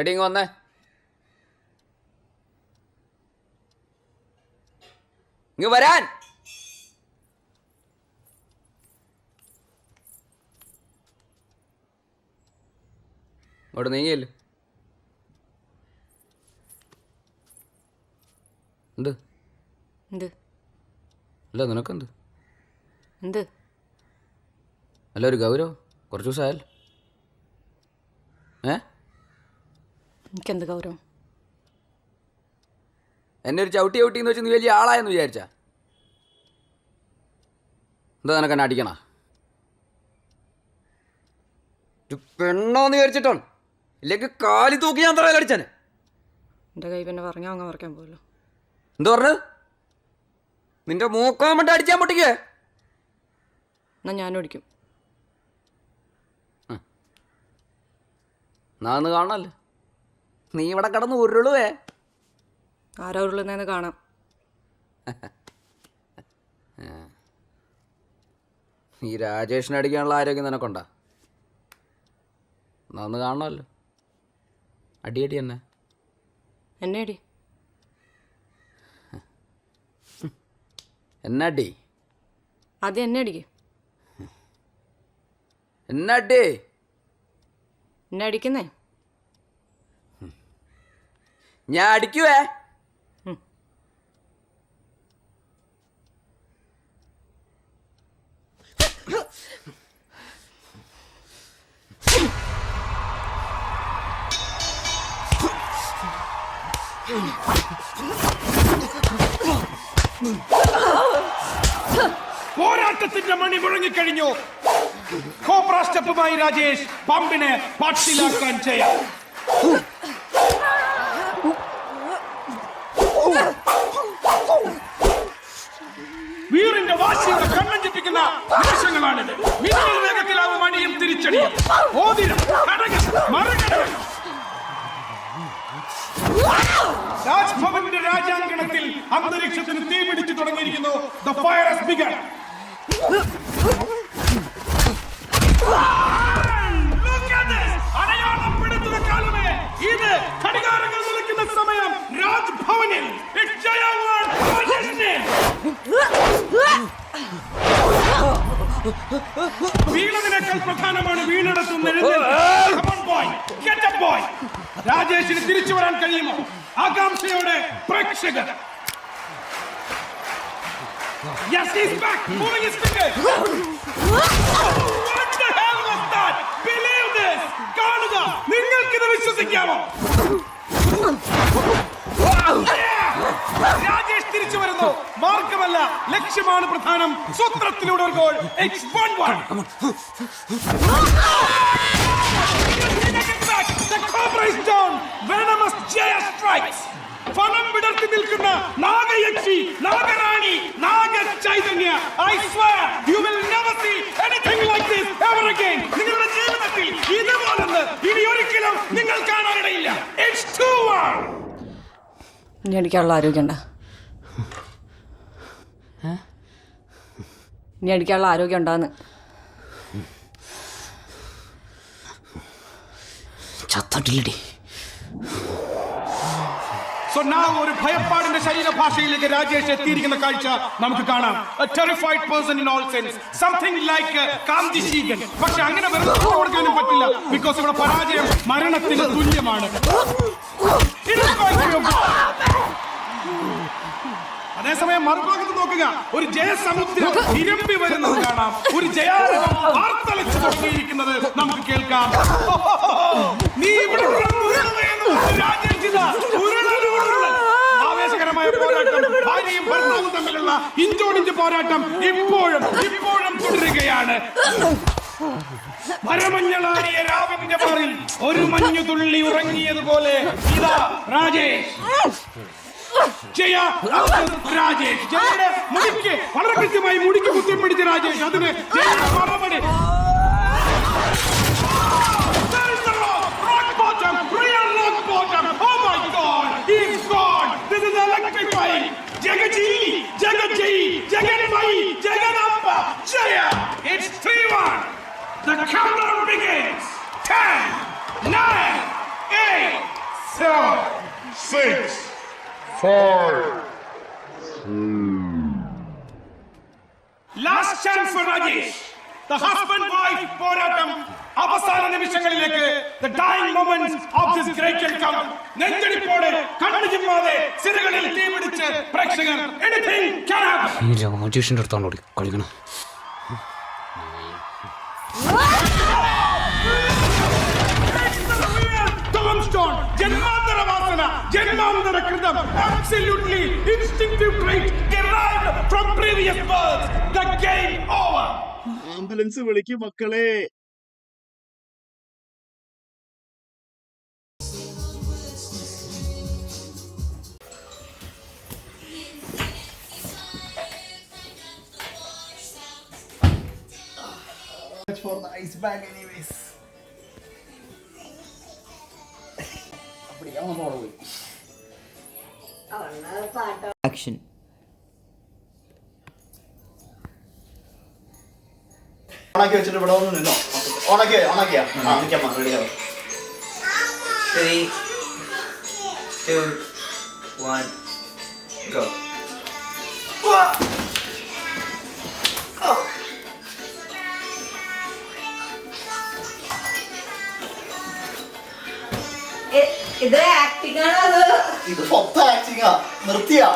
എടിങ് വന്നേ. ഇങ്ങ് വരാൻ. അവിടെ നീങ്ങിയല്ലോ. എന്ത് എന്ത് അല്ല നിനക്കെന്ത് എന്ത് അല്ല ഒരു ഗൗരവം? കുറച്ച് ദിവസമായല്ലോ. എനിക്കെന്ത് ഗൗരവം? എന്നെ ഒരു ചവിട്ടി ചവിട്ടിന്ന് വെച്ച് നീ വലിയ ആളായെന്ന് വിചാരിച്ചാ? എന്താ നിനക്ക് എന്നെ അടിക്കണ? ഒരു പെണ്ണോന്ന് വിചാരിച്ചിട്ടാണ്, ഇല്ലെങ്കിൽ കാലി തൂക്കി ഞാൻ തറയിൽ അടിച്ചാന്. എൻ്റെ കൈ പിന്നെ പറഞ്ഞാൽ അങ്ങ് മറക്കാൻ പോലോ. എന്താ പറഞ്ഞത്? നിന്റെ മൂക്കാൻ വേണ്ടി അടിച്ചാൻ പൊട്ടിക്കേ? എന്നാൽ ഞാനും അടിക്കും. നാന്ന് കാണാനല്ലേ നീ ഇവിടെ കിടന്ന് ഉരുളുവേ. ആരാ ഉരുളുന്നതെന്ന് കാണാം. ഈ രാജേഷിനെ അടിക്കാനുള്ള ആരോഗ്യം നിനക്കൊണ്ടാ? നാന്ന് കാണണമല്ലോ. അടിയടി തന്നെ. എന്നെ അടി. എന്നടി? ആദ്യം എന്നെ അടിക്ക്. എന്നടി? എന്നെ അടിക്കുന്നേ. ഞാൻ അടിക്കുവേ. പോരാട്ടത്തിന്റെ മണി മുഴങ്ങിക്കഴിഞ്ഞു. കോബ്ര സ്റ്റെപ്പുമായി രാജേഷ് പമ്പിനെ പാട്ടിലാക്കാൻ ചെയ്യാം. വീറിന്റെ വാശിയുടെ കണ്ണം ചിപ്പിക്കുന്ന നിമിഷങ്ങളാണിത്. മിന്നൽ വേഗത്തിലാവും മണിയും തിരിച്ചടിയും. ഓതിരം, കടകം, മറുകടകം. രാജ്ഭവന്റെ രാജാങ്കണത്തിൽ അന്തരീക്ഷത്തിന് തീ പിടിച്ചു തുടങ്ങിയിരിക്കുന്നു. The fire has begun. Look at this. അടയാളപ്പെടുത്തുന്ന കാലമേ ഇത്. ഘടികാരങ്ങൾ നിൽക്കുന്ന സമയം. രാജ്ഭവനിൽ വീണതിനേക്കാൾ പ്രധാനമാണ് വീണെടുത്തുന്ന രാജേഷിന് തിരിച്ചു വരാൻ കഴിയുമോ? ആകാംക്ഷയോടെ പ്രേക്ഷകർ. Yes, he's back, moving his fingers. What the hell was that? Believe this. കാണുക, നിങ്ങൾക്കിത് വിശ്വസിക്കാമോ? രാജേഷ് തിരിച്ചു വരുന്നു. മാർഗമല്ല, ലക്ഷ്യമാണ് പ്രധാനം. സൂത്രത്തിലൂടെ ഒരു goal. It's 1-1. The Cobra is down. Venomous Jaya strikes. ഫലം വിടർത്തി നിൽക്കുന്ന Nagayakshi, നാഗറാണി, Naga Chaitanya. I swear you will never see anything like this ever again. നിങ്ങളുടെ ജീവിതത്തിൽ ഇതുപോലൊന്ന് ഇനി ഒരിക്കലും നിങ്ങൾ കാണാനിടയില്ല. It's 2-1. ഇനി അടിക്കാനുള്ള ആരോഗ്യം ഉണ്ടോ? ഇനി അടിക്കാനുള്ള ആരോഗ്യം ഉണ്ടാന്ന്. ചത്തട്ടില്ലടി. So now ഒരു ഭയപ്പാടിന്റെ ശരീരഭാഷയിലേക്ക് രാജേഷ് എത്തിയിരിക്കുന്ന കാഴ്ച നമുക്ക് കാണാം. A terrified person in all sense. Something like കാന്തിശീകൻ. പക്ഷെ അങ്ങനെ വെറുതെ കൊടുക്കാനും പറ്റില്ല. ബിക്കോസ് ഇവിടെ പരാജയം മരണത്തിന് തുല്യമാണ്. അതേസമയം മറുഭാഗത്ത് നോക്കുക, ഒരു ജയസമുദ്രം ഇരമ്പി വരുന്നത് കാണാം. ഒരു ജയാരവം ആർത്തലച്ചു തുടങ്ങിയിരിക്കുന്നത് നമുക്ക് കേൾക്കാം. നീ ഇവിടെ ആവേശകരമായ പോരാട്ടം, ഭാര്യയും ഭർത്താവും തമ്മിലുള്ള ഇഞ്ചോടിഞ്ച് പോരാട്ടം ഇപ്പോഴും തുടരുകയാണ്. മരമഞ്ഞളാടിയ രാവിന്റെ മാറിൽ ഒരു മഞ്ഞു തുള്ളി ഉറങ്ങിയതുപോലെ ഇതാ രാജേഷ്. രാജേഷ് ജയയുടെ മുടിക്ക് വളരെ കൃത്യമായി മുടിക്ക് കുത്തിപ്പിടിച്ച രാജേഷ്. അതിന് മറുപടി Jagaji, Jagaji, Jaganmai, Jaganamba, Jaya. It's 3-1. The countdown begins. 10, 9, 8. Last chance for Rajesh. The husband-wife പോരാട്ടം അവസാന നിമിഷങ്ങളിലേക്ക്. The dying moments of this great encounter. നെഞ്ചടിപ്പോടെ കണ്ണു ചിമ്മാതെ സിരകളിൽ തീപിടിച്ച് പ്രേക്ഷകർ. Anything can happen. ഈ രാജേഷിന്റെ അടുത്താണോ കളിക്കണം? Tombstone, ജന്മാന്തര വാസന, ജന്മാന്തര കൃതം, absolutely instinctive trait derived from previous births. The game over. Ambulance വിളിക്കും മക്കളെ. For the ice bag anyways. Action. ഓണാക്കി വെച്ചിട്ട് ഇവിടെ ഒന്ന് നിന്നോ. ഓണാക്കിയാ നിൽക്കാം, റെഡിയാവും. 3, 2, 1, go. ഇത് ആക്ടിംഗ് ആണോ? ഇത് മൊത്തം ആക്ടിങ്ങാ, നിർത്തിയാ.